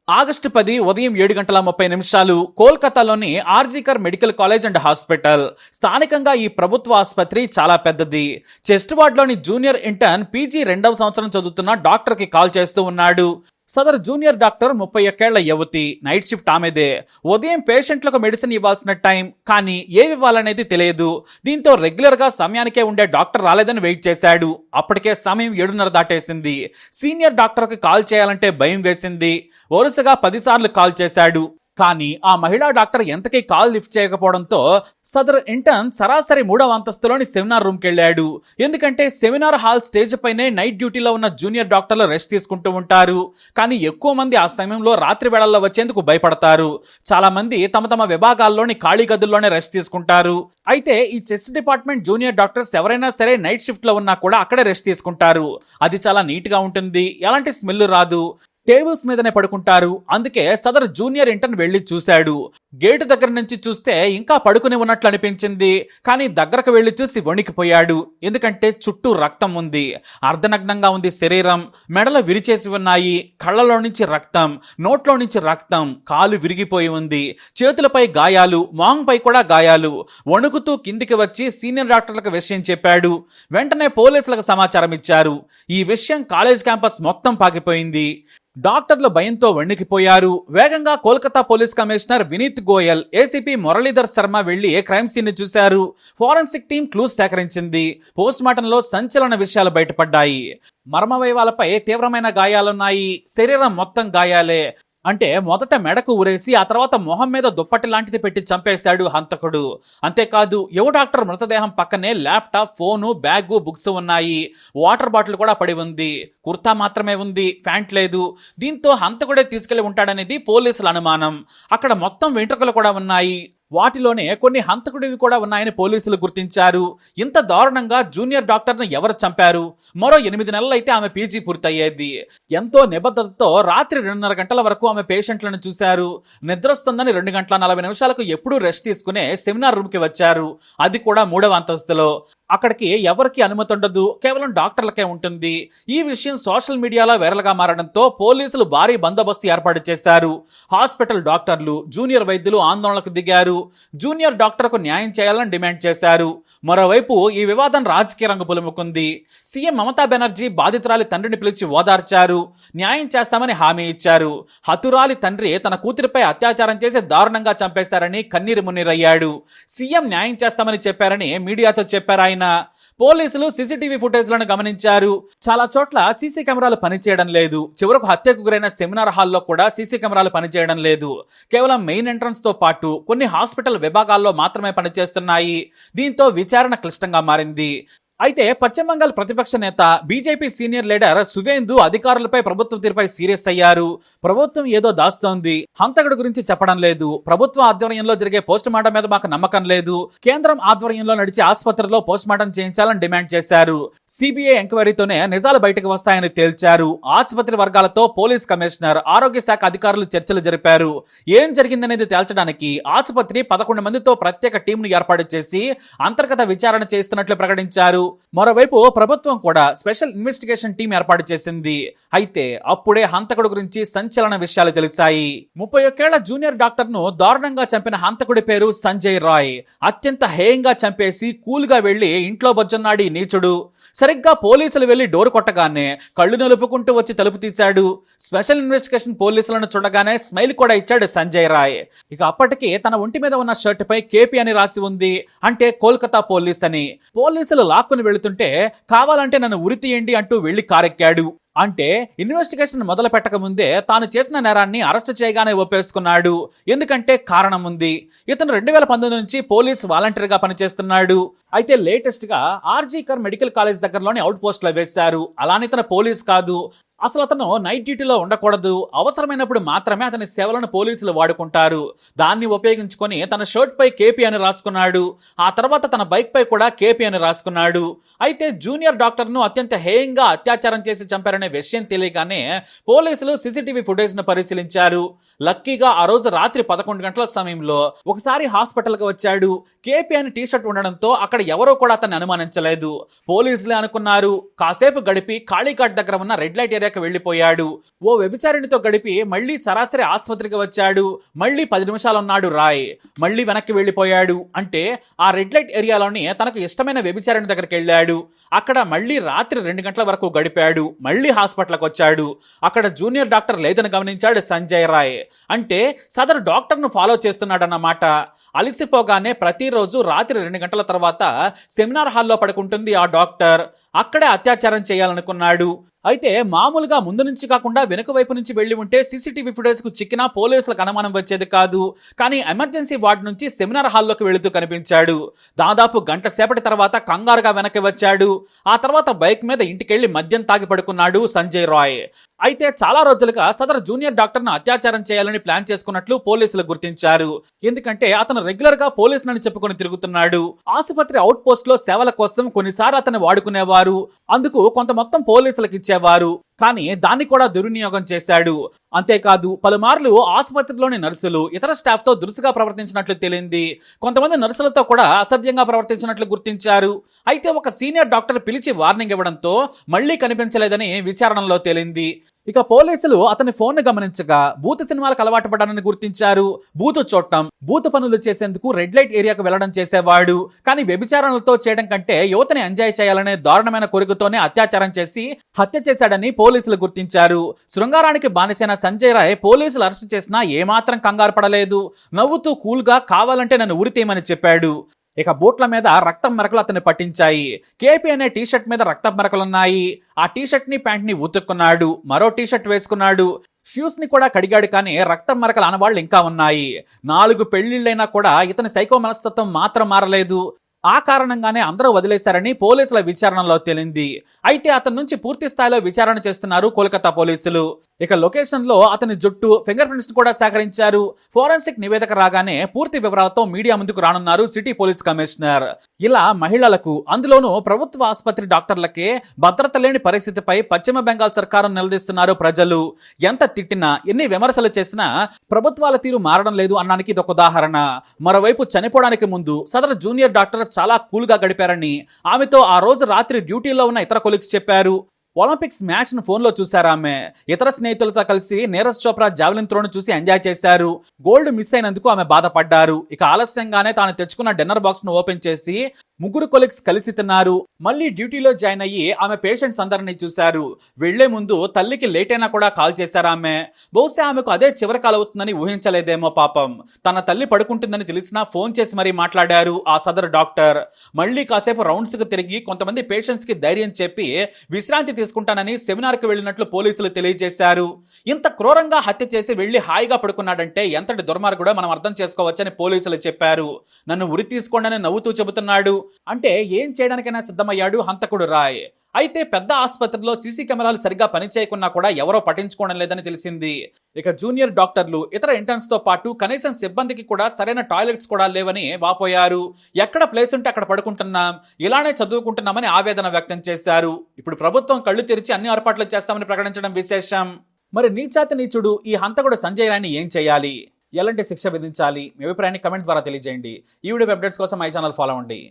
August 10 ఉదయం 7:30 కోల్కతాలోని RG Kar medical college and hospital. స్థానికంగా ఈ ప్రభుత్వ ఆసుపత్రి చాలా పెద్దది. చెస్ట్ వార్డ్లోని జూనియర్ ఇంటర్న్ పీజీ 2వ సంవత్సరం చదువుతున్న డాక్టర్కి కాల్ చేస్తూ ఉన్నాడు. సదరు జూనియర్ డాక్టర్ 31 ఏళ్ల యువతి. నైట్ షిఫ్ట్ ఆమెదే. ఉదయం పేషెంట్లకు మెడిసిన్ ఇవ్వాల్సిన టైం, కానీ ఏమివ్వాలనేది తెలియదు. దీంతో రెగ్యులర్ గా సమయానికే ఉండే డాక్టర్ రాలేదని వెయిట్ చేశాడు. అప్పటికే సమయం 7:30 దాటేసింది. సీనియర్ డాక్టర్కి కాల్ చేయాలంటే భయం వేసింది. వరుసగా 10 సార్లు కాల్ చేశాడు. కానీ ఆ మహిళా డాక్టర్ ఎంతకీ కాల్ లిఫ్ట్ చేయకపోవడంతో సదరు ఇంటర్న్ సరాసరి 3వ అంతస్తులోని సెమినార్ రూమ్కి వెళ్ళాడు. ఎందుకంటే సెమినార్ హాల్ స్టేజ్ పైనే నైట్ డ్యూటీలో ఉన్న జూనియర్ డాక్టర్లు రెస్ట్ తీసుకుంటూ ఉంటారు. కానీ ఎక్కువ మంది ఆ సమయంలో రాత్రి వేళల్లో వచ్చేందుకు భయపడతారు. చాలా మంది తమ తమ విభాగాల్లోని ఖాళీ గదుల్లోనే రెస్ట్ తీసుకుంటారు. అయితే ఈ చెస్ట్ డిపార్ట్మెంట్ జూనియర్ డాక్టర్స్ ఎవరైనా సరే నైట్ షిఫ్ట్ లో ఉన్నా కూడా అక్కడే రెస్ట్ తీసుకుంటారు. అది చాలా నీట్ గా ఉంటుంది. ఎలాంటి స్మెల్ రాదు. టేబుల్స్ మీదనే పడుకుంటారు. అందుకే సదరు జూనియర్ ఇంటర్న్ వెళ్లి చూశాడు. గేటు దగ్గర నుంచి చూస్తే ఇంకా పడుకుని ఉన్నట్లు అనిపించింది. కానీ దగ్గరకు వెళ్లి చూసి వణికిపోయాడు. ఎందుకంటే చుట్టూ రక్తం ఉంది. అర్ధనగ్నంగా ఉంది శరీరం. మెడలు విరిచేసి ఉన్నాయి. కళ్ళలో నుంచి రక్తం, నోట్లో నుంచి రక్తం, కాలు విరిగిపోయి ఉంది. చేతులపై గాయాలు, మాంగ్పై కూడా గాయాలు. వణుకుతూ కిందికి వచ్చి సీనియర్ డాక్టర్లకు విషయం చెప్పాడు. వెంటనే పోలీసులకు సమాచారం ఇచ్చారు. ఈ విషయం కాలేజ్ క్యాంపస్ మొత్తం పాకిపోయింది. డాక్టర్లు భయంతో వణికిపోయారు. వేగంగా Kolkata police commissioner Vineet Goyal, ACP Muralidhar Sharma వెళ్లి క్రైమ్ సీన్ ని చూశారు. ఫోరెన్సిక్ టీం క్లూస్ సేకరించింది. పోస్ట్ మార్టంలో సంచలన విషయాలు బయటపడ్డాయి. మర్మవయవాలపై తీవ్రమైన గాయాలున్నాయి. శరీరం మొత్తం గాయాలే. అంటే మొదట మెడకు ఉరేసి ఆ తర్వాత మొహం మీద దుప్పటి లాంటిది పెట్టి చంపేశాడు హంతకుడు. అంతేకాదు యువ డాక్టర్ మృతదేహం పక్కనే ల్యాప్టాప్, ఫోను, బ్యాగు, బుక్స్ ఉన్నాయి. వాటర్ బాటిల్ కూడా పడి ఉంది. కుర్తా మాత్రమే ఉంది, ప్యాంట్ లేదు. దీంతో హంతకుడే తీసుకెళ్లి ఉంటాడనేది పోలీసుల అనుమానం. అక్కడ మొత్తం వెంట్రుకలు కూడా ఉన్నాయి. వాటిలోనే కొన్ని హంతకుడివి కూడా ఉన్నాయని పోలీసులు గుర్తించారు. ఇంత దారుణంగా జూనియర్ డాక్టర్ను ఎవరు చంపారు? మరో 8 నెలలైతే ఆమె పీజీ పూర్తయ్యేది. ఎంతో నిబద్ధతతో రాత్రి 2:30 గంటల వరకు ఆమె పేషెంట్లను చూశారు. నిద్రొస్తుందని 2:40 ఎప్పుడూ రెస్ట్ తీసుకునే సెమినార్ రూమ్కి వచ్చారు. అది కూడా 3వ అంతస్తులో. అక్కడికి ఎవరికి అనుమతి ఉండదు. కేవలం డాక్టర్లకే ఉంటుంది. ఈ విషయం సోషల్ మీడియాలో వైరల్ గా మారడంతో పోలీసులు భారీ బందోబస్తు ఏర్పాటు చేశారు. హాస్పిటల్ డాక్టర్లు, జూనియర్ వైద్యులు ఆందోళనకు దిగారు. జూనియర్ డాక్టర్కు న్యాయం చేయాలని డిమాండ్ చేశారు. మరోవైపు ఈ వివాదం రాజకీయ రంగు పులుముకుంది. సీఎం మమతా బెనర్జీ బాధితురాలి తండ్రిని పిలిచి ఓదార్చారు. న్యాయం చేస్తామని హామీ ఇచ్చారు. హతురాలి తండ్రి తన కూతురిపై అత్యాచారం చేసి దారుణంగా చంపేశారని కన్నీరు మున్నీరయ్యాడు. సీఎం న్యాయం చేస్తామని చెప్పారని మీడియాతో చెప్పారు ఆయన. పోలీసులు సీసీటీవీ ఫుటేజ్లను గమనించారు. చాలా చోట్ల సీసీ కెమెరాలు పనిచేయడం లేదు. చివరకు హత్యకు గురైన సెమినార్ హాల్లో కూడా సీసీ కెమెరాలు పనిచేయడం లేదు. కేవలం మెయిన్ ఎంట్రన్స్ తో పాటు కొన్ని హాస్పిటల్ విభాగాల్లో మాత్రమే పనిచేస్తున్నాయి. దీంతో విచారణ క్లిష్టంగా మారింది. అయితే పశ్చిమ బంగాల్ ప్రతిపక్ష నేత, బీజేపీ సీనియర్ లీడర్ సువేందు అధికారులపై ప్రభుత్వం తీరుపై సీరియస్ అయ్యారు. ప్రభుత్వం ఏదో దాస్తోంది. హంతకుడి గురించి చెప్పడం లేదు. ప్రభుత్వ ఆధ్వర్యంలో జరిగే పోస్ట్ మార్టం మీద మాకు నమ్మకం లేదు. కేంద్రం ఆధ్వర్యంలో నడిచే ఆసుపత్రిలో పోస్ట్ మార్టం చేయించాలని డిమాండ్ చేశారు. సిబిఐ ఎంక్వైరీతోనే నిజాలు బయటకు వస్తాయని తేల్చారు. ఆసుపత్రి వర్గాలతో పోలీస్ కమిషనర్, ఆరోగ్య శాఖ అధికారులు చర్చలు జరిపారు. ఏం జరిగిందనేది తేల్చడానికి ఆసుపత్రి 11 మందితో ప్రత్యేక టీంను ఏర్పాటు చేసి అంతర్గత విచారణ చేస్తున్నట్లు ప్రకటించారు. మరోవైపు ప్రభుత్వం కూడా స్పెషల్ ఇన్వెస్టిగేషన్ టీం ఏర్పాటు చేసింది. అయితే అప్పుడే హంతకుడి గురించి సంచలన విషయాలు తెలిసాయి. 31 ఏళ్ల జూనియర్ డాక్టర్ ను దారుణంగా చంపిన హంతకుడి పేరు సంజయ్ రాయ్. అత్యంత హేయంగా చంపేసి కూల్ గా వెళ్లి ఇంట్లో బొజ్జన్నాడు నీచుడు. సరిగ్గా పోలీసులు వెళ్లి డోర్ కొట్టగానే కళ్ళు నిలుపుకుంటూ వచ్చి తలుపు తీశాడు. స్పెషల్ ఇన్వెస్టిగేషన్ పోలీసులను చూడగానే స్మైల్ కూడా ఇచ్చాడు సంజయ్ రాయ్. ఇక అప్పటికి తన ఒంటి మీద ఉన్న షర్ట్ పై కేపీ అని రాసి ఉంది. అంటే కోల్కతా పోలీస్ అని. పోలీసులు లాక్కుని వెళుతుంటే కావాలంటే నన్ను ఉరి తీయండి అంటూ వెళ్లి కారెక్కాడు. అంటే ఇన్వెస్టిగేషన్ మొదలు పెట్టక ముందే తాను చేసిన నేరాన్ని అరెస్ట్ చేయగానే ఒప్పేసుకున్నాడు. ఎందుకంటే కారణం ఉంది. ఇతను 2019 నుంచి పోలీస్ వాలంటీర్గా పనిచేస్తున్నాడు. అయితే లేటెస్ట్ గా ఆర్జీకర్ మెడికల్ కాలేజ్ దగ్గరలోని అవుట్ పోస్ట్ లో వేశారు. అలానే తన పోలీస్ కాదు. అసలు అతను నైట్ డ్యూటీలో ఉండకూడదు. అవసరమైనప్పుడు మాత్రమే అతని సేవలను పోలీసులు వాడుకుంటారు. దాన్ని ఉపయోగించుకొని తన షర్ట్ పై కేపీ అని రాసుకున్నాడు. ఆ తర్వాత తన బైక్ పై కూడా కేపీ అని రాసుకున్నాడు. అయితే జూనియర్ డాక్టర్ ను అత్యంత హేయంగా అత్యాచారం చేసి చంపారనే విషయం తెలియగానే పోలీసులు సీసీటీవీ ఫుటేజ్ ను పరిశీలించారు. లక్కీగా ఆ రోజు రాత్రి 11 గంటల సమయంలో ఒకసారి హాస్పిటల్ కి వచ్చాడు. కేపీ అని టీషర్ట్ ఉండడంతో అక్కడ ఎవరో కూడా అతన్ని అనుమానించలేదు. పోలీసులే అనుకున్నారు. కాసేపు గడిపి కాళీఘాట్ దగ్గర ఉన్న రెడ్ లైట్ ఏరియా ఏరియాకి వెళ్లిపోయాడు. ఓ వ్యభిచారిణితో గడిపి మళ్ళీ సరాసరి ఆసుపత్రికి వచ్చాడు. మళ్ళీ 10 నిమిషాలు ఉన్నాడు రాయ్, మళ్ళీ వెనక్కి వెళ్లిపోయాడు. అంటే ఆ రెడ్ లైట్ ఏరియాలోని తనకు ఇష్టమైన వ్యభిచారిణి దగ్గరికి వెళ్ళాడు. అక్కడ మళ్ళీ రాత్రి 2 గంటల వరకు గడిపాడు. మళ్ళీ హాస్పిటల్కి వచ్చాడు. అక్కడ జూనియర్ డాక్టర్ లేదని గమనించాడు సంజయ్ రాయ్. అంటే సదరు డాక్టర్ను ఫాలో చేస్తున్నాడన్నమాట. అలసిపోగానే ప్రతిరోజు రాత్రి 2 గంటల తర్వాత సెమినార్ హాల్లో పడుకుంటుంది ఆ డాక్టర్. అక్కడే అత్యాచారం చేయాలనుకున్నాడు. అయితే మామూలుగా ముందు నుంచి కాకుండా వెనుక వైపు నుంచి వెళ్లి ఉంటే సీసీటీవీ ఫుటేజ్ కు చిక్కినా పోలీసులకు అనుమానం వచ్చేది కాదు. కానీ ఎమర్జెన్సీ వార్డు నుంచి సెమినార్ హాల్లోకి వెళుతూ కనిపించాడు. దాదాపు గంట సేపటి తర్వాత కంగారుగా వెనక్కి వచ్చాడు. ఆ తర్వాత బైక్ మీద ఇంటికెళ్లి మద్యం తాగి పడుకున్నాడు సంజయ్ రాయ్. అయితే చాలా రోజులుగా సదరు జూనియర్ డాక్టర్ ను అత్యాచారం చేయాలని ప్లాన్ చేసుకున్నట్లు పోలీసులు గుర్తించారు. ఎందుకంటే అతను రెగ్యులర్ గా పోలీసులని చెప్పుకొని తిరుగుతున్నాడు. ఆసుపత్రి అవుట్ పోస్ట్ లో సేవల కోసం కొన్నిసార్లు అతను వాడుకునేవారు. అందుకు కొంత మొత్తం పోలీసులకు ఇచ్చేవారు. కానీ దాన్ని కూడా దుర్వినియోగం చేశాడు. అంతేకాదు పలుమార్లు ఆసుపత్రిలోని నర్సులు ఇతర స్టాఫ్ తో దురుసుగా ప్రవర్తించినట్లు తేలింది. కొంతమంది నర్సులతో కూడా అసభ్యంగా ప్రవర్తించినట్లు గుర్తించారు. అయితే ఒక సీనియర్ డాక్టర్ పిలిచి వార్నింగ్ ఇవ్వడంతో మళ్లీ కనిపించలేదని విచారణలో తేలింది. ఇక పోలీసులు అతని ఫోన్ ను గమనించగా బూతు సినిమాలకు అలవాటు పడ్డానని గుర్తించారు. బూతు చూడటం, బూతు పనులు చేసేందుకు రెడ్ లైట్ ఏరియాకు వెళ్లడం చేసేవాడు. కానీ వ్యభిచారణలతో చేయడం కంటే యువతని ఎంజాయ్ చేయాలనే దారుణమైన కోరికతోనే అత్యాచారం చేసి హత్య చేశాడని పోలీసులు గుర్తించారు. శృంగారానికి బానిసైన సంజయ్ రాయ్ పోలీసులు అరెస్ట్ చేసినా ఏమాత్రం కంగారు పడలేదు. నవ్వుతూ కూల్ గా కావాలంటే నన్ను ఉరితీయమని చెప్పాడు. ఇక బూట్ల మీద రక్తం మరకలు అతన్ని పట్టించాయి. కేపీ అనే టీషర్ట్ మీద రక్తం మరకలున్నాయి. ఆ టీషర్ట్ ని ప్యాంట్ ని ఉతుక్కున్నాడు. మరో టీషర్ట్ వేసుకున్నాడు. షూస్ ని కూడా కడిగాడు. కానీ రక్తం మరకలు అనవాళ్ళు ఇంకా ఉన్నాయి. 4 పెళ్లిళ్ళైనా కూడా ఇతని సైకో మనస్తత్వం మాత్రం మారలేదు. ఆ కారణంగానే అందరూ వదిలేశారని పోలీసుల విచారణలో తేలింది. అయితే అతని నుంచి పూర్తి స్థాయిలో విచారణ చేస్తున్నారు కోల్కతా పోలీసులు. ఇక లొకేషన్ లో అతని జుట్టు, ఫింగర్ ప్రింట్స్ కూడా సేకరించారు. ఫోరెన్సిక్ నివేదిక రాగానే పూర్తి వివరాలతో మీడియా ముందుకు రానున్నారు సిటీ పోలీస్ కమిషనర్. ఇలా మహిళలకు, అందులోనూ ప్రభుత్వ ఆసుపత్రి డాక్టర్లకే భద్రత లేని పరిస్థితిపై పశ్చిమ బెంగాల్ సర్కారం నిలదీస్తున్నారు ప్రజలు. ఎంత తిట్టినా, ఎన్ని విమర్శలు చేసినా ప్రభుత్వాల తీరు మారడం లేదు అన్నానికి ఇదొక ఉదాహరణ. మరోవైపు చనిపోవడానికి ముందు సదరు జూనియర్ డాక్టర్ చాలా కూల్ గా గడిపారని ఆమెతో ఆ రోజు రాత్రి డ్యూటీలో ఉన్న ఇతర కొలీగ్స్ చెప్పారు. ఒలింపిక్స్ మ్యాచ్ ను ఫోన్ లో చూశారు ఆమె. ఇతర స్నేహితులతో కలిసి నీరజ్ చోప్రా జావెలిన్ త్రోను చూసి ఎంజాయ్ చేశారు. గోల్డ్ మిస్ అయినందుకు ఆమె బాధపడ్డారు. ఇక ఆలస్యంగానే తాను తెచ్చుకున్న డిన్నర్ బాక్స్ ను ఓపెన్ చేసి 3 కొలీగ్స్ కలిసి తిన్నారు. మళ్ళీ డ్యూటీలో జాయిన్ అయ్యి ఆమె పేషెంట్స్ అందరినీ చూశారు. వెళ్లే ముందు తల్లికి లేట్ అయినా కూడా కాల్ చేశారు ఆమె. బహుశా ఆమెకు అదే చివరి కాల్ అవుతుందని ఊహించలేదేమో పాపం. తన తల్లి పడుకుంటుందని తెలిసినా ఫోన్ చేసి మరీ మాట్లాడారు ఆ సదరు డాక్టర్. మళ్ళీ కాసేపు రౌండ్స్ కు తిరిగి కొంతమంది పేషెంట్స్ కి ధైర్యం చెప్పి విశ్రాంతి తీసుకుంటానని సెమినార్ కు వెళ్లినట్లు పోలీసులు తెలియజేశారు. ఇంత క్రూరంగా హత్య చేసి వెళ్లి హాయిగా పడుకున్నాడంటే ఎంతటి దుర్మార్గుడో మనం అర్థం చేసుకోవచ్చని పోలీసులు చెప్పారు. నన్ను ఉరి తీసుకోండి నవ్వుతూ చెబుతున్నాడు. అంటే ఏం చేయడానికైనా సిద్ధమయ్యాడు హంతకుడు రాయ్. అయితే పెద్ద ఆసుపత్రిలో సీసీ కెమెరాలు సరిగ్గా పనిచేయకున్నా కూడా ఎవరో పట్టించుకోవడం లేదని తెలిసింది. ఇక జూనియర్ డాక్టర్లు, ఇతర ఇంటర్న్స్ తో పాటు కనీసం సిబ్బందికి కూడా సరైన టాయిలెట్స్ కూడా లేవని వాపోయారు. ఎక్కడ ప్లేస్ ఉంటే అక్కడ పడుకుంటున్నాం, ఇలానే చదువుకుంటున్నామని ఆవేదన వ్యక్తం చేశారు. ఇప్పుడు ప్రభుత్వం కళ్ళు తెరిచి అన్ని ఏర్పాట్లు చేస్తామని ప్రకటించడం విశేషం. మరి నీచాతి నీచుడు ఈ హంతకుడు సంజయ్ రాయ్ని ఏం చేయాలి? ఎలాంటి శిక్ష విధించాలి? మీ అభిప్రాయాన్ని కమెంట్ ద్వారా తెలియజేయండి. ఈ వీడియో అప్డేట్స్ కోసం మై ఛానల్ ఫాలో అవ్వండి.